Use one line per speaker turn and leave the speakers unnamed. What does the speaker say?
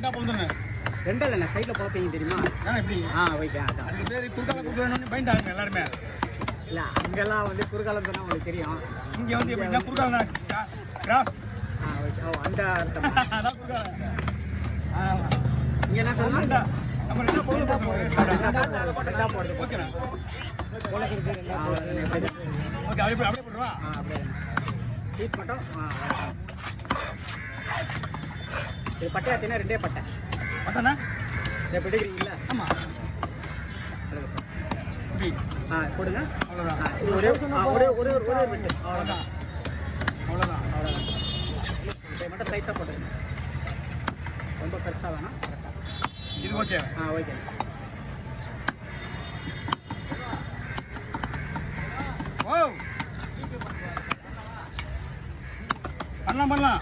ரெண்டா பொழுதுன்னு
ரெண்டு இல்லைண்ணே சைடில் பார்ப்பீங்க தெரியுமா?
எப்படி
வைக்கேன். அதான்
அதுக்கு பேர் குறுக்கால குறுக்கணும்னு பயந்தாங்க எல்லாருமே.
இல்லை அங்கெல்லாம் வந்து குறுகாலம் சொன்னால் உங்களுக்கு தெரியும்.
இங்கே வந்து எப்படின்னா குறுக்காலம் கிராஸ்.
ஓகே. ஓ அந்த அர்த்தம்.
அதான் குறுக்காலம்.
இங்கே என்ன சொன்னா
நம்ம ரெண்டா பொழுது
ரெண்டா போடுறது.
ஓகேண்ணா.
ஓகே
ஓகே அப்படியே போடுவா.
அப்படியே பீஸ் மட்டும். இது பட்டையாத்தினா ரெண்டே பட்டை
பட்டண்ணா
இதை பிடிக்கிறீங்களா?
ஆமாம் இப்படி
கொடுங்க.
அவ்வளோதான்.
இது ஒரே ஒரே ஒரே ஒரே ரெண்டு
அவ்வளோதான் அவ்வளோதான்
அவ்வளோதான். இதை மட்டும் லைட்டாக போட்டுருங்க. ரொம்ப பெருசாக வேணாம்.
இது ஓகே.
ஓகே.
ஓ பண்ணலாம்